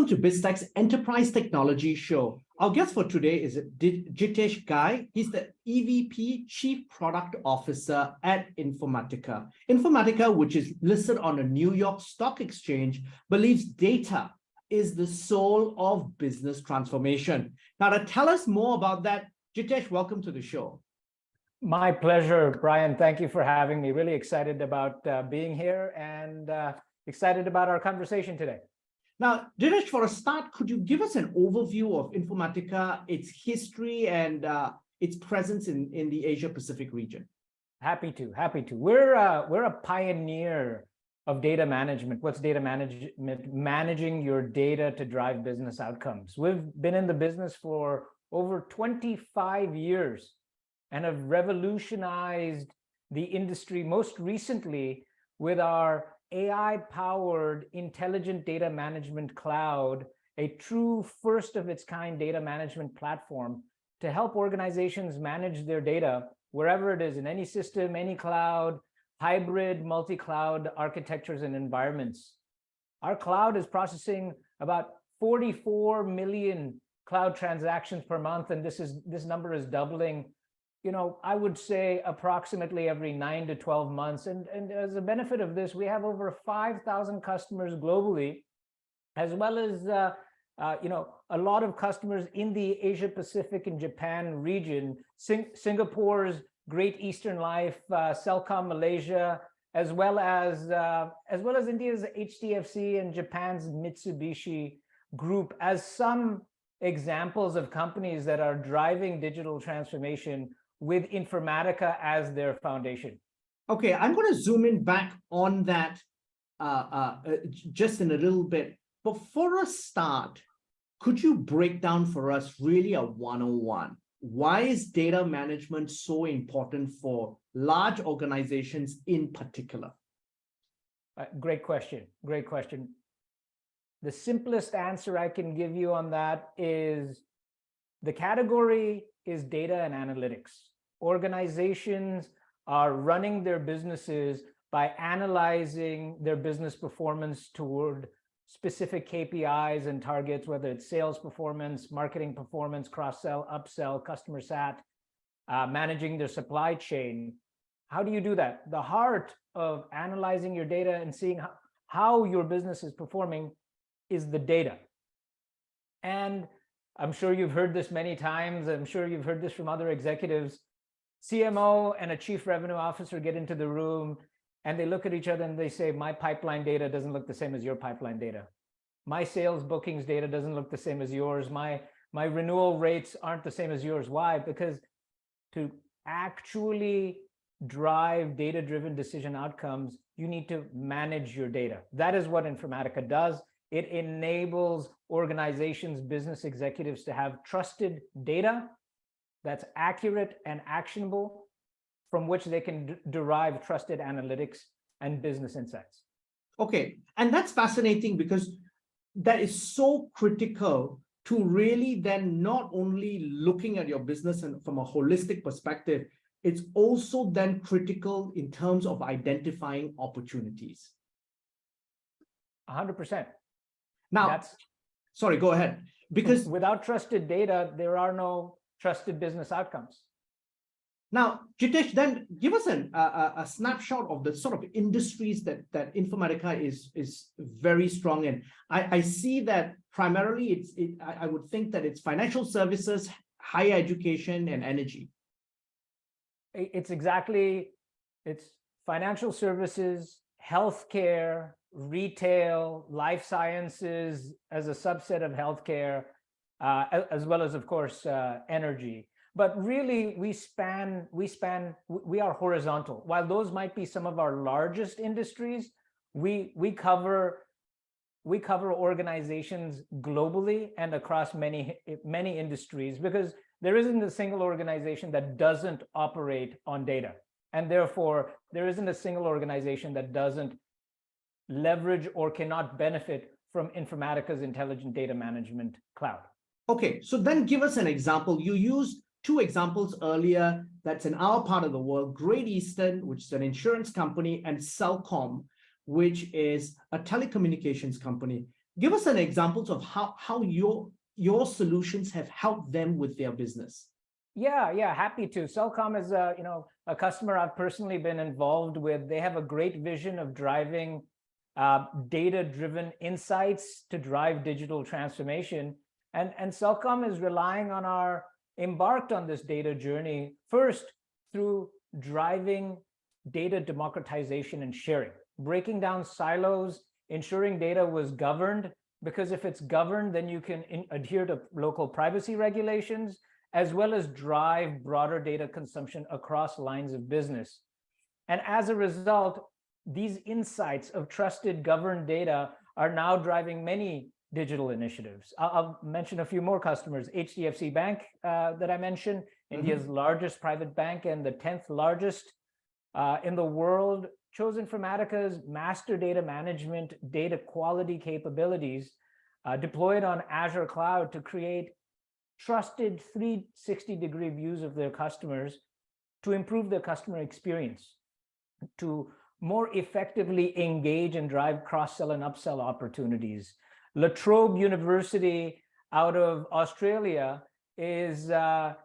to Biztech's Enterprise Technology Show. Our guest for today is Jitesh Ghai. He's the EVP Chief Product Officer at Informatica. Informatica, which is listed on the New York Stock Exchange, believes data is the soul of business transformation. Now, to tell us more about that, Jitesh, welcome to the show. My pleasure, Brian. Thank you for having me. Really excited about being here and excited about our conversation today. Now, Jitesh, for a start, could you give us an overview of Informatica, its history, and its presence in the Asia-Pacific region? Happy to. We're a pioneer of data management. What's data management? Managing your data to drive business outcomes. We've been in the business for over 25 years and have revolutionized the industry, most recently with our AI-powered intelligent data management cloud, a true first-of-its-kind data management platform to help organizations manage their data wherever it is, in any system, any cloud, hybrid, multi-cloud architectures and environments. Our cloud is processing about 44 million cloud transactions per month, and this number is doubling, I would say approximately every 9 to 12 months. And as a benefit of this, we have over 5,000 customers globally, as well as a lot of customers in the Asia Pacific and Japan region, Singapore's Great Eastern Life, Celcom Malaysia, as well as India's HDFC and Japan's Mitsubishi Group, as some examples of companies that are driving digital transformation with Informatica as their foundation. Okay, I'm going to zoom in back on that just in a little bit. But for a start, could you break down for us really a 101? Why is data management so important for large organizations in particular? Great question. The simplest answer I can give you on that is the category is data and analytics. Organizations are running their businesses by analyzing their business performance toward specific KPIs and targets, whether it's sales performance, marketing performance, cross-sell, upsell, customer sat, managing their supply chain. How do you do that? The heart of analyzing your data and seeing how your business is performing is the data. And I'm sure you've heard this many times. I'm sure you've heard this from other executives. CMO and a chief revenue officer get into the room and they look at each other and they say, my pipeline data doesn't look the same as your pipeline data. My sales bookings data doesn't look the same as yours. My renewal rates aren't the same as yours. Why? Because to actually drive data-driven decision outcomes, you need to manage your data. That is what Informatica does. It enables organizations, business executives to have trusted data that's accurate and actionable, from which they can derive trusted analytics and business insights. Okay, and that's fascinating because that is so critical to really then not only looking at your business and from a holistic perspective, it's also then critical in terms of identifying opportunities. 100%. Now, sorry, go ahead. Because without trusted data, there are no trusted business outcomes. Now, Jitesh, then give us a snapshot of the sort of industries that Informatica is very strong in. I see that primarily I would think that it's financial services, higher education, and energy. It's financial services, healthcare, retail, life sciences as a subset of healthcare, as well as, of course, energy. But really, we are horizontal. While those might be some of our largest industries, we cover organizations globally and across many industries, because there isn't a single organization that doesn't operate on data. And therefore, there isn't a single organization that doesn't leverage or cannot benefit from Informatica's intelligent data management cloud. Okay, so then give us an example. You used two examples earlier that's in our part of the world, Great Eastern, which is an insurance company, and Celcom, which is a telecommunications company. Give us an examples of how your solutions have helped them with their business. Yeah, happy to. Cellcom is a customer I've personally been involved with. They have a great vision of driving data-driven insights to drive digital transformation. And Cellcom is relying on embarked on this data journey, first through driving data democratization and sharing, breaking down silos, ensuring data was governed, because if it's governed, then you can adhere to local privacy regulations, as well as drive broader data consumption across lines of business. And as a result, these insights of trusted governed data are now driving many digital initiatives. I'll mention a few more customers. HDFC Bank that I mentioned, India's largest private bank and the 10th largest in the world, chose Informatica's master data management data quality capabilities deployed on Azure Cloud to create trusted 360-degree views of their customers to improve their customer experience, to more effectively engage and drive cross-sell and upsell opportunities. La Trobe University out of Australia is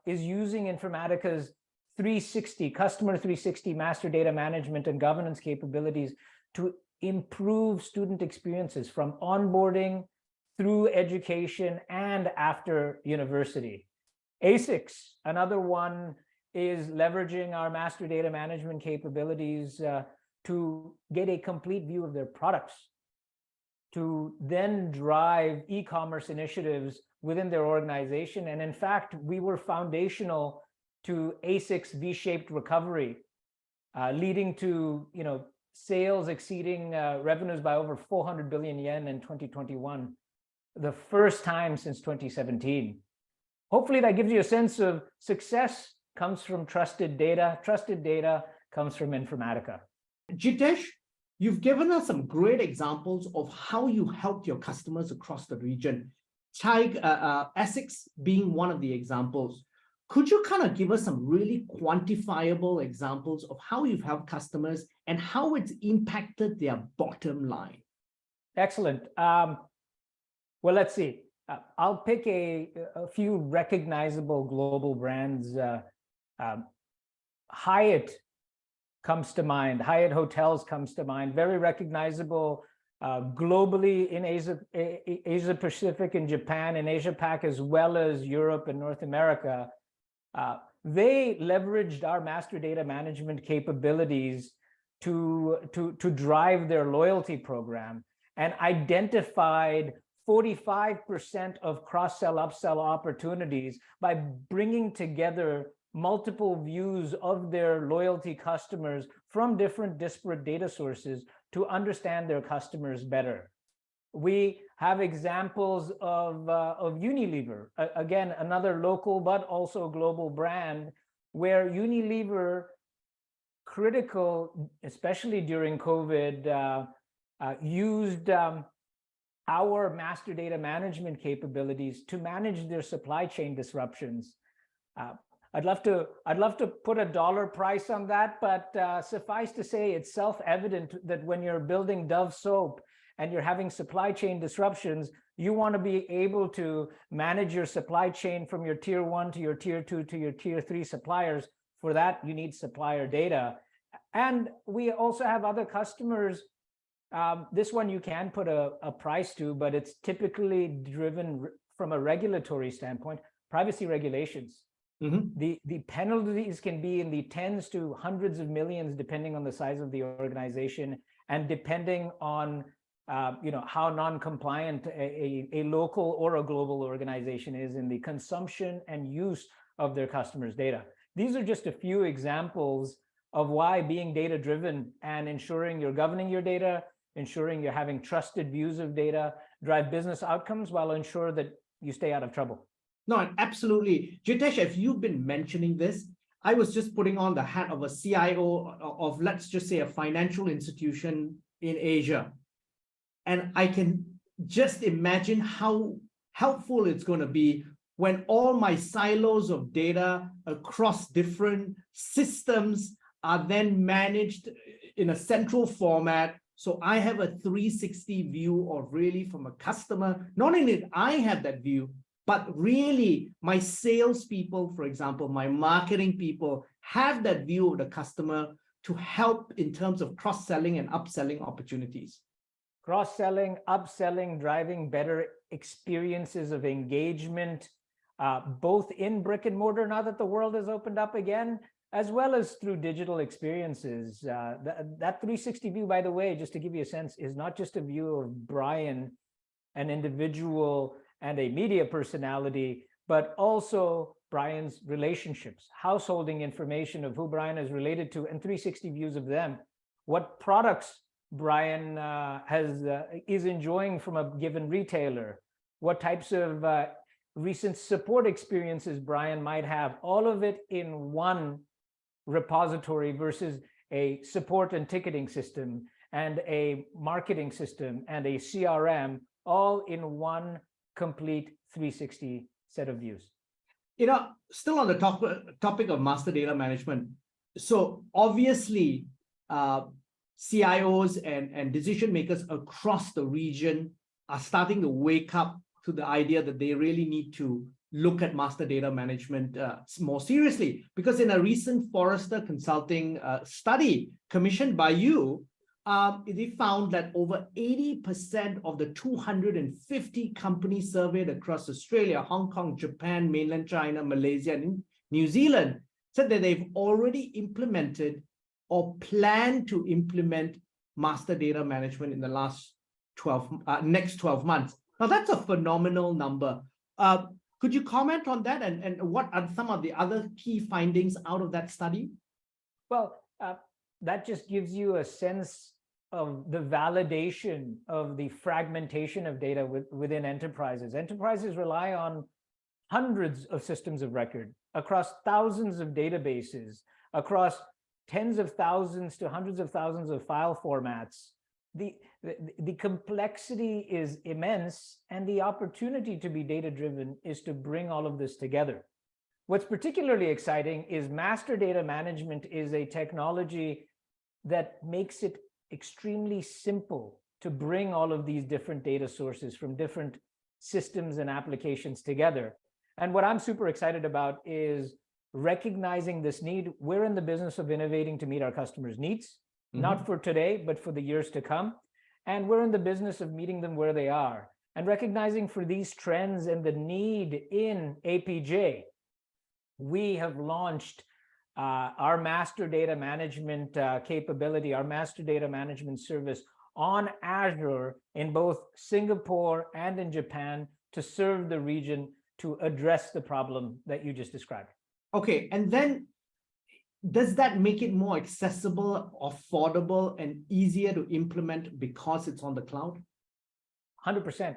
using Informatica's 360, customer 360 master data management and governance capabilities to improve student experiences from onboarding through education and after university. ASICS, another one, is leveraging our master data management capabilities to get a complete view of their products, to then drive e-commerce initiatives within their organization. And in fact, we were foundational to ASIC's V-shaped recovery, leading to sales exceeding revenues by over 400 billion yen in 2021, the first time since 2017. Hopefully that gives you a sense of success comes from trusted data. Trusted data comes from Informatica. Jitesh, you've given us some great examples of how you helped your customers across the region. ASICS being one of the examples. Could you kind of give us some really quantifiable examples of how you've helped customers and how it's impacted their bottom line? Excellent. Well, let's see. I'll pick a few recognizable global brands. Hyatt comes to mind. Hyatt Hotels comes to mind. Very recognizable globally in Asia Pacific and Japan and Asia Pac, as well as Europe and North America. They leveraged our master data management capabilities to drive their loyalty program and identified 45% of cross-sell, upsell opportunities by bringing together multiple views of their loyalty customers from different disparate data sources to understand their customers better. We have examples of Unilever, again, another local but also global brand, where Unilever, critical, especially during COVID, used our master data management capabilities to manage their supply chain disruptions. I'd love to put a dollar price on that, but suffice to say, it's self-evident that when you're building Dove soap and you're having supply chain disruptions, you want to be able to manage your supply chain from your tier 1 to your tier 2 to your tier 3 suppliers. For that, you need supplier data. And we also have other customers. This one you can put a price to, but it's typically driven from a regulatory standpoint, privacy regulations. The penalties can be in the tens to hundreds of millions, depending on the size of the organization and depending on how non-compliant a local or a global organization is in the consumption and use of their customers' data. These are just a few examples of why being data-driven and ensuring you're governing your data, ensuring you're having trusted views of data, drive business outcomes while ensure that you stay out of trouble. No, absolutely. Jitesh, if you've been mentioning this, I was just putting on the hat of a CIO of, let's just say, a financial institution in Asia. And I can just imagine how helpful it's going to be when all my silos of data across different systems are then managed in a central format So I have a 360 view of really from a customer. Not only did I have that view, but really my salespeople, for example, my marketing people have that view of the customer to help in terms of cross-selling and upselling opportunities. Cross-selling, upselling, driving better experiences of engagement, both in brick and mortar, now that the world has opened up again, as well as through digital experiences. That 360 view, by the way, just to give you a sense, is not just a view of Brian, an individual and a media personality, but also Brian's relationships, householding information of who Brian is related to, and 360 views of them. What products Brian is enjoying from a given retailer, what types of recent support experiences Brian might have, all of it in one repository versus a support and ticketing system and a marketing system and a CRM, all in one complete 360 set of views. You know, still on the topic of master data management. So obviously, CIOs and decision makers across the region are starting to wake up to the idea that they really need to look at master data management more seriously. Because in a recent Forrester Consulting study commissioned by you, they found that over 80% of the 250 companies surveyed across Australia, Hong Kong, Japan, mainland China, Malaysia, and New Zealand said that they've already implemented or plan to implement master data management in the next 12 months. Now, that's a phenomenal number. Could you comment on that, and what are some of the other key findings out of that study? Well, that just gives you a sense of the validation of the fragmentation of data within enterprises. Enterprises rely on hundreds of systems of record across thousands of databases, across tens of thousands to hundreds of thousands of file formats. The complexity is immense, and the opportunity to be data-driven is to bring all of this together. What's particularly exciting is master data management is a technology that makes it extremely simple to bring all of these different data sources from different systems and applications together. And what I'm super excited about is recognizing this need. We're in the business of innovating to meet our customers' needs, not for today, but for the years to come. And we're in the business of meeting them where they are and recognizing for these trends and the need in APJ. We have launched our master data management capability, our master data management service on Azure in both Singapore and in Japan to serve the region to address the problem that you just described. Okay, and then does that make it more accessible, affordable, and easier to implement because it's on the cloud? 100%.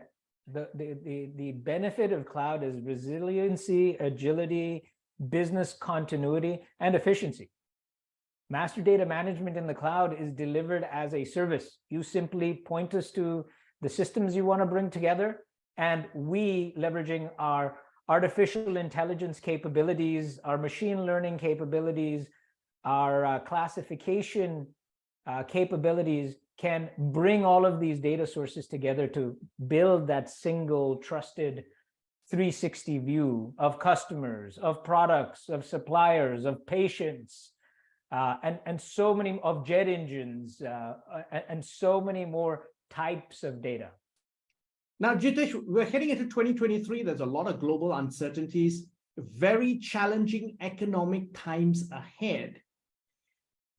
The benefit of cloud is resiliency, agility, business continuity, and efficiency. Master data management in the cloud is delivered as a service. You simply point us to the systems you want to bring together, and we, leveraging our artificial intelligence capabilities, our machine learning capabilities, our classification capabilities, can bring all of these data sources together to build that single trusted 360 view of customers, of products, of suppliers, of patients, and so many of jet engines, and so many more types of data. Now, Jitesh, we're heading into 2023. There's a lot of global uncertainties, very challenging economic times ahead.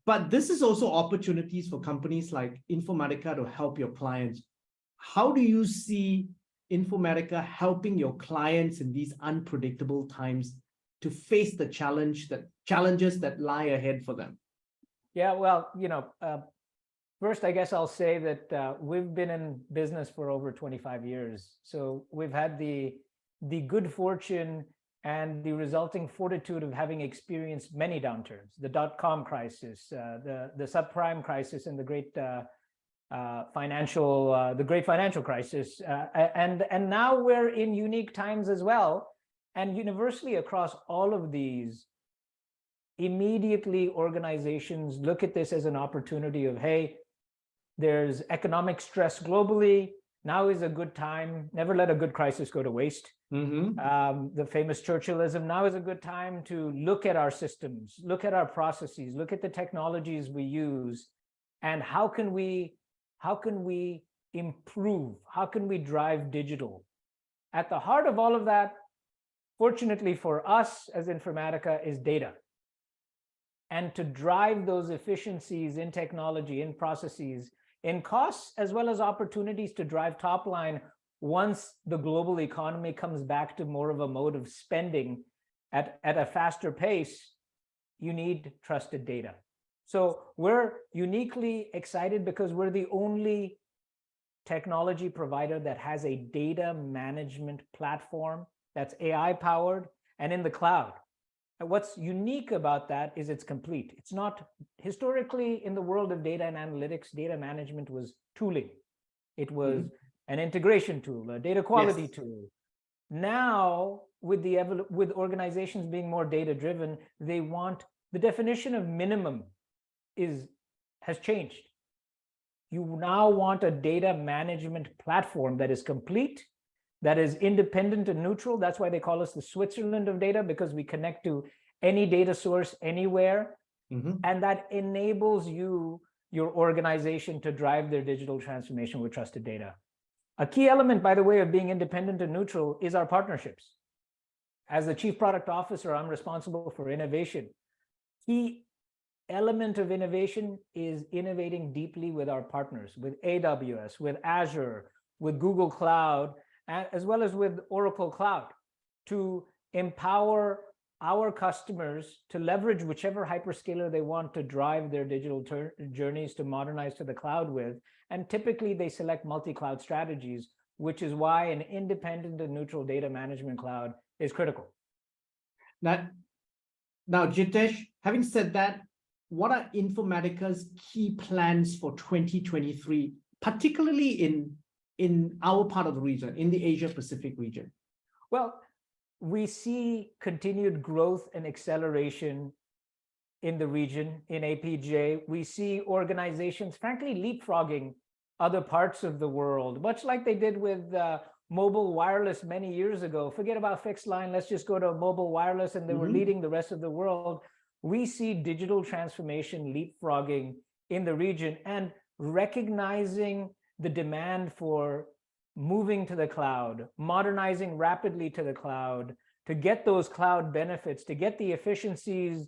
But this is also opportunities for companies like Informatica to help your clients. How do you see Informatica helping your clients in these unpredictable times to face the challenges that lie ahead for them? Yeah, well, first, I guess I'll say that we've been in business for over 25 years. So we've had the good fortune and the resulting fortitude of having experienced many downturns: the dot-com crisis, the subprime crisis, and the great financial crisis. And now we're in unique times as well. And universally across all of these, immediately organizations look at this as an opportunity of, hey, There's economic stress globally. Now is a good time. Never let a good crisis go to waste. The famous Churchillism, now is a good time to look at our systems, look at our processes, look at the technologies we use, and how can we improve? How can we drive digital? At the heart of all of that, fortunately for us as Informatica, is data. And to drive those efficiencies in technology, in processes, in costs, as well as opportunities to drive top line once the global economy comes back to more of a mode of spending at a faster pace, you need trusted data. So we're uniquely excited because we're the only technology provider that has a data management platform that's AI powered and in the cloud. And what's unique about that is it's complete. It's not historically in the world of data and analytics, data management was tooling. It was an integration tool, a data quality tool. Now, with organizations being more data driven, they want the definition of minimum has changed. You now want a data management platform that is complete, that is independent and neutral. That's why they call us the Switzerland of data, because we connect to any data source anywhere. And that enables your organization to drive their digital transformation with trusted data. A key element, by the way, of being independent and neutral is our partnerships. As the Chief Product Officer, I'm responsible for innovation. Key element of innovation is innovating deeply with our partners, with AWS, with Azure, with Google Cloud, as well as with Oracle Cloud, to empower our customers to leverage whichever hyperscaler they want to drive their digital journeys to modernize to the cloud with. And typically they select multi-cloud strategies, which is why an independent and neutral data management cloud is critical. Now, Jitesh, having said that, what are Informatica's key plans for 2023, particularly in our part of the region, in the Asia Pacific region? Well, we see continued growth and acceleration in the region, in APJ. We see organizations, frankly, leapfrogging other parts of the world, much like they did with mobile wireless many years ago. Forget about fixed line, let's just go to mobile wireless, and they were leading the rest of the world. We see digital transformation leapfrogging in the region and recognizing the demand for moving to the cloud, modernizing rapidly to the cloud, to get those cloud benefits, to get the efficiencies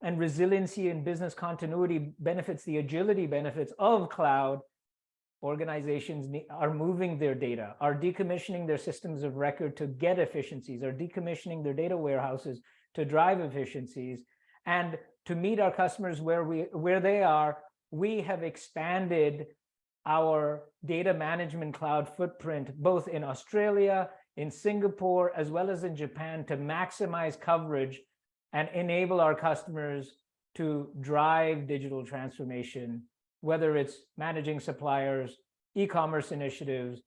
and resiliency and business continuity benefits, the agility benefits of cloud. Organizations are moving their data, are decommissioning their systems of record to get efficiencies, are decommissioning their data warehouses to drive efficiencies. And to meet our customers where they are, we have expanded our data management cloud footprint, both in Australia, in Singapore, as well as in Japan, to maximize coverage and enable our customers to drive digital transformation, whether it's managing suppliers, e-commerce initiatives,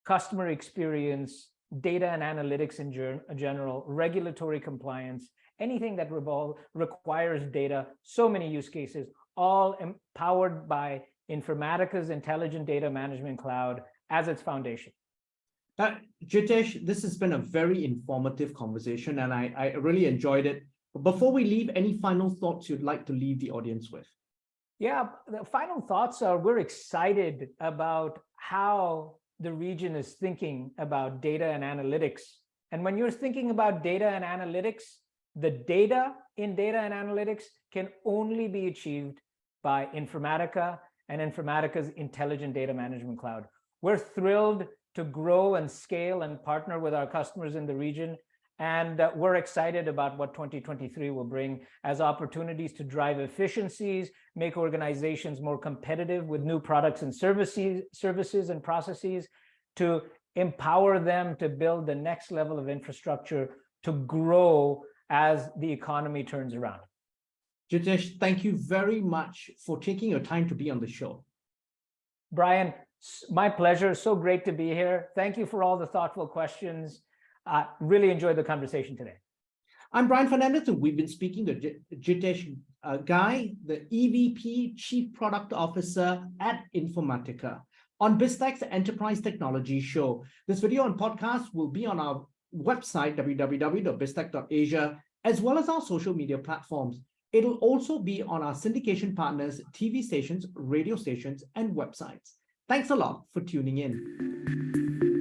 customer experience, data and analytics in general, regulatory compliance, anything that requires data, so many use cases, all empowered by Informatica's Intelligent Data Management Cloud as its foundation. Jitesh, this has been a very informative conversation, and I really enjoyed it. Before we leave, any final thoughts you'd like to leave the audience with? Yeah, the final thoughts are we're excited about how the region is thinking about data and analytics. And when you're thinking about data and analytics, the data in data and analytics can only be achieved by Informatica and Informatica's Intelligent Data Management Cloud. We're thrilled to grow and scale and partner with our customers in the region. And we're excited about what 2023 will bring as opportunities to drive efficiencies, make organizations more competitive with new products and services and processes, to empower them to build the next level of infrastructure to grow as the economy turns around. Jitesh, thank you very much for taking your time to be on the show. Brian, my pleasure. So great to be here. Thank you for all the thoughtful questions. Really enjoyed the conversation today. I'm Brian Fernandez, and we've been speaking to Jitesh Guy, the EVP Chief Product Officer at Informatica on Biztech's Enterprise Technology Show. This video and podcast will be on our website, www.biztech.asia, as well as our social media platforms. It'll also be on our syndication partners, TV stations, radio stations, and websites. Thanks a lot for tuning in.